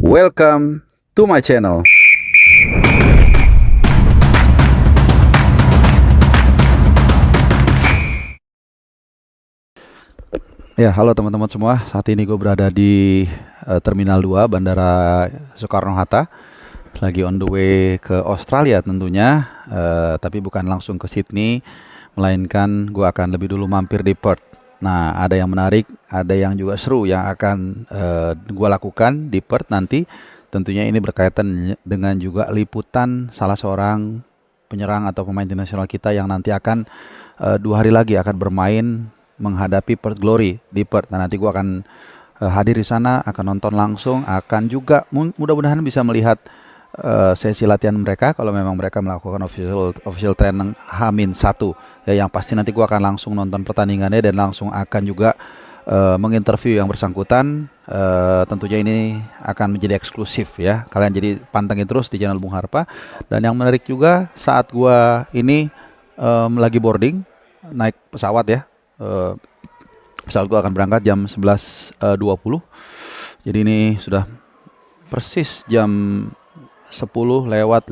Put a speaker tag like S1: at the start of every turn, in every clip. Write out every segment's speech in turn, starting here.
S1: Welcome to my channel. Ya, halo teman-teman semua. Saat ini gue berada di Terminal 2 Bandara Soekarno-Hatta. Lagi on the way ke Australia tentunya, tapi bukan langsung ke Sydney, melainkan gue akan lebih dulu mampir di Perth. Nah, ada yang menarik, ada yang juga seru yang akan gue lakukan di Perth nanti. Tentunya ini berkaitan dengan juga liputan salah seorang penyerang atau pemain tim nasional kita yang nanti akan 2 hari lagi akan bermain menghadapi Perth Glory di Perth. Nah, nanti gue akan hadir di sana, akan nonton langsung, akan juga mudah-mudahan bisa melihat sesi latihan mereka kalau memang mereka melakukan official training H-1 ya, yang pasti nanti gua akan langsung nonton pertandingannya dan langsung akan juga menginterview yang bersangkutan. Tentunya ini akan menjadi eksklusif ya, kalian jadi pantengin terus di channel Bung Harpa. Dan yang menarik juga saat gua ini lagi boarding naik pesawat ya, pesawat gua akan berangkat jam 11.20. Jadi ini sudah persis jam 10:53.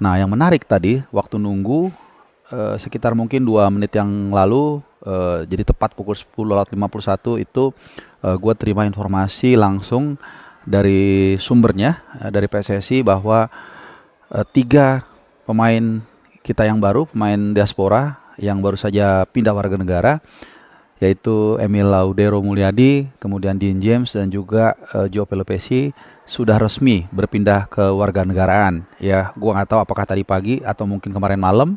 S1: Nah, yang menarik tadi waktu nunggu sekitar mungkin 2 menit yang lalu, jadi tepat pukul 10:51 itu gue terima informasi langsung dari sumbernya, dari PSSI bahwa 3 pemain kita yang baru, pemain diaspora yang baru saja pindah warga negara, yaitu Emil Laudero Mulyadi, kemudian Dean James dan juga Joe Pelopesi sudah resmi berpindah ke warganegaraan. Ya, gua nggak tahu apakah tadi pagi atau mungkin kemarin malam,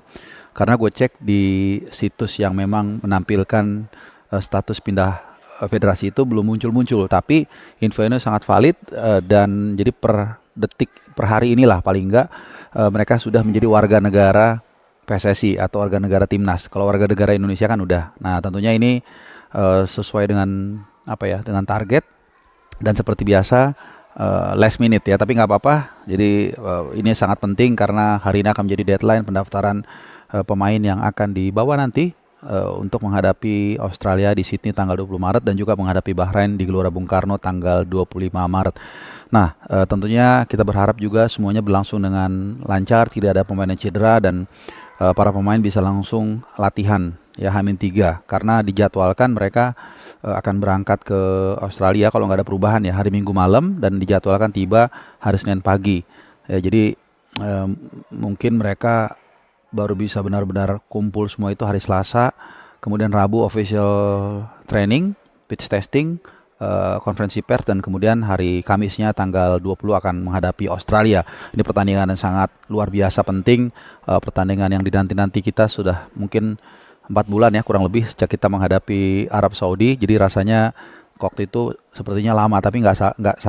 S1: karena gue cek di situs yang memang menampilkan status pindah federasi itu belum muncul-muncul. Tapi info ini sangat valid, dan jadi per detik, per hari inilah paling enggak mereka sudah menjadi warga negara PSSI atau warga negara timnas. Kalau warga negara Indonesia kan udah. Nah, tentunya ini sesuai dengan apa ya, dengan target, dan seperti biasa last minute ya, tapi nggak apa-apa. Jadi ini sangat penting karena hari ini akan menjadi deadline pendaftaran pemain yang akan dibawa nanti untuk menghadapi Australia di Sydney tanggal 20 Maret dan juga menghadapi Bahrain di Gelora Bung Karno tanggal 25 Maret. Nah, tentunya kita berharap juga semuanya berlangsung dengan lancar, tidak ada pemain yang cedera, dan para pemain bisa langsung latihan ya H-3, karena dijadwalkan mereka akan berangkat ke Australia kalau nggak ada perubahan ya hari Minggu malam, dan dijadwalkan tiba hari Senin pagi ya. Jadi mungkin mereka baru bisa benar-benar kumpul semua itu hari Selasa, kemudian Rabu official training, pitch testing, konferensi pers, dan kemudian hari Kamisnya tanggal 20 akan menghadapi Australia. Ini pertandingan yang sangat luar biasa penting, pertandingan yang dinanti-nanti kita sudah mungkin 4 bulan ya kurang lebih sejak kita menghadapi Arab Saudi. Jadi rasanya waktu itu sepertinya lama, tapi nggak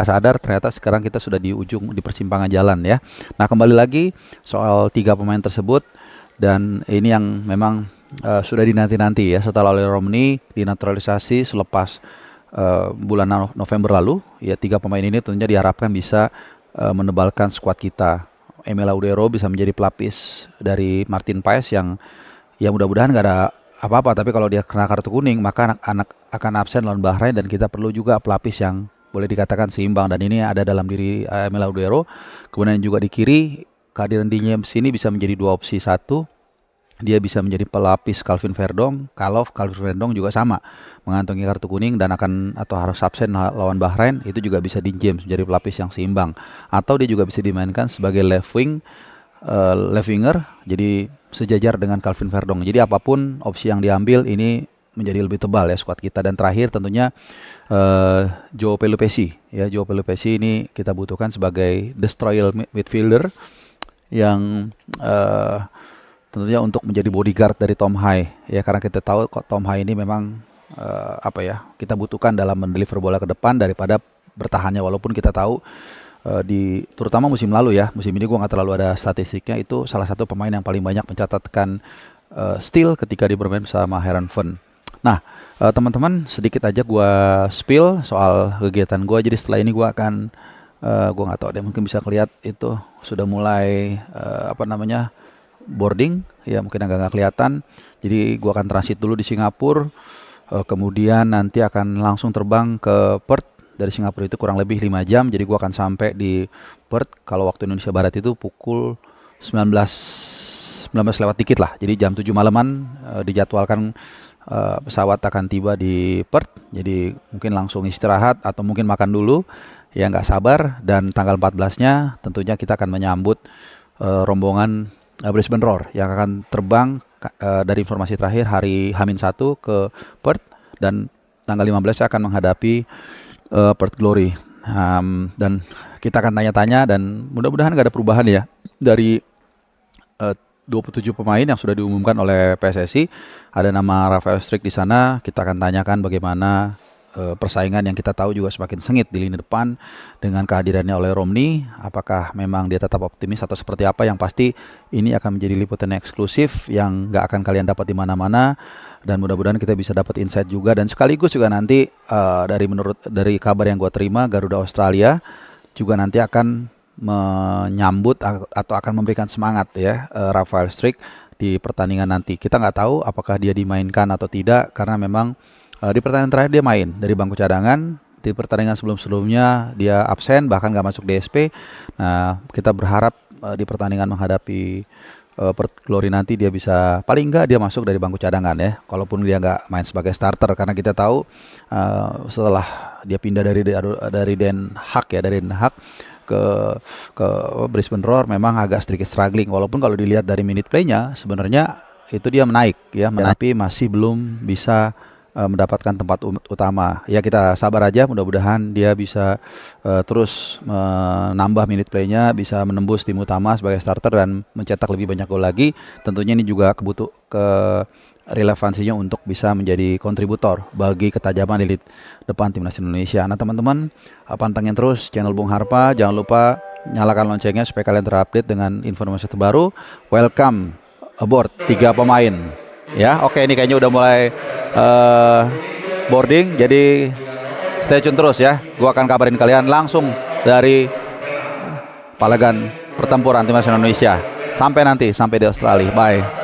S1: sadar ternyata sekarang kita sudah di ujung, di persimpangan jalan ya. Nah, kembali lagi soal 3 pemain tersebut, dan ini yang memang sudah dinanti-nanti ya, setelah oleh Romney dinaturalisasi selepas bulan November lalu ya. 3 pemain ini tentunya diharapkan bisa menebalkan skuad kita. Emil Laudero bisa menjadi pelapis dari Martin Paes yang ya mudah-mudahan nggak ada apa-apa, tapi kalau dia kena kartu kuning maka anak-anak akan absen lawan Bahrain, dan kita perlu juga pelapis yang boleh dikatakan seimbang, dan ini ada dalam diri Emil Laudero. Kemudian juga di kiri, kehadiran Dean James ini bisa menjadi 2 opsi. Satu, dia bisa menjadi pelapis Calvin Verdong kalau Calvin Verdong juga sama mengantongi kartu kuning dan akan atau harus absen lawan Bahrain, itu juga bisa Dean James menjadi pelapis yang seimbang, atau dia juga bisa dimainkan sebagai left winger, jadi sejajar dengan Calvin Verdong. Jadi apapun opsi yang diambil ini menjadi lebih tebal ya skuad kita. Dan terakhir tentunya Joe Pelopesi ya. Joe Pelopesi ini kita butuhkan sebagai destroyer midfielder yang tentunya untuk menjadi bodyguard dari Tom Hai ya, karena kita tahu kok Tom Hai ini memang apa ya, kita butuhkan dalam mendeliver bola ke depan daripada bertahannya. Walaupun kita tahu di terutama musim lalu ya, musim ini gue nggak terlalu ada statistiknya, itu salah satu pemain yang paling banyak mencatatkan steal ketika dia bermain bersama Heerenveen. Nah, teman-teman, sedikit aja gue spill soal kegiatan gue. Jadi setelah ini gue akan gue nggak tahu deh, mungkin bisa kelihatan itu sudah mulai apa namanya, boarding ya, mungkin agak nggak kelihatan. Jadi gue akan transit dulu di Singapura, kemudian nanti akan langsung terbang ke Perth dari Singapura itu kurang lebih 5 jam. Jadi gua akan sampai di Perth kalau waktu Indonesia Barat itu pukul 19 lewat dikit lah. Jadi jam 7 malaman dijadwalkan pesawat akan tiba di Perth. Jadi mungkin langsung istirahat atau mungkin makan dulu. Ya nggak sabar. Dan tanggal 14-nya tentunya kita akan menyambut rombongan Brisbane Roar yang akan terbang dari informasi terakhir hari H-1 ke Perth, dan tanggal 15 akan menghadapi Perth Glory. Dan kita akan tanya-tanya, dan mudah-mudahan nggak ada perubahan ya dari 27 pemain yang sudah diumumkan oleh PSSI. Ada nama Rafael Strik di sana. Kita akan tanyakan bagaimana persaingan yang kita tahu juga semakin sengit di lini depan dengan kehadirannya oleh Romney. Apakah memang dia tetap optimis atau seperti apa? Yang pasti ini akan menjadi liputan eksklusif yang nggak akan kalian dapat di mana-mana, dan mudah-mudahan kita bisa dapat insight juga. Dan sekaligus juga nanti dari kabar yang gue terima, Garuda Australia juga nanti akan menyambut atau akan memberikan semangat ya Rafael Strik di pertandingan nanti. Kita nggak tahu apakah dia dimainkan atau tidak, karena memang di pertandingan terakhir dia main dari bangku cadangan. Di pertandingan sebelum-sebelumnya dia absen, bahkan nggak masuk DSP. Nah, kita berharap di pertandingan menghadapi Perth Glory nanti dia bisa, paling nggak dia masuk dari bangku cadangan ya. Kalaupun dia nggak main sebagai starter, karena kita tahu setelah dia pindah dari Den Haag ya, dari Den Haag ke Brisbane Roar, memang agak sedikit struggling. Walaupun kalau dilihat dari minute play-nya sebenarnya itu dia menaik ya, tapi masih belum bisa mendapatkan tempat utama. Ya kita sabar aja, mudah-mudahan dia bisa terus menambah minute play-nya, bisa menembus tim utama sebagai starter dan mencetak lebih banyak gol lagi. Tentunya ini juga relevansinya untuk bisa menjadi kontributor bagi ketajaman di depan timnas Indonesia. Nah teman-teman, pantengin terus channel Bung Harpa. Jangan lupa nyalakan loncengnya supaya kalian terupdate dengan informasi terbaru. Welcome aboard 3 pemain. Ya, oke, ini kayaknya udah mulai boarding, jadi stay tune terus ya. Gua akan kabarin kalian langsung dari Palagan pertempuran timnas Indonesia. Sampai di Australia. Bye.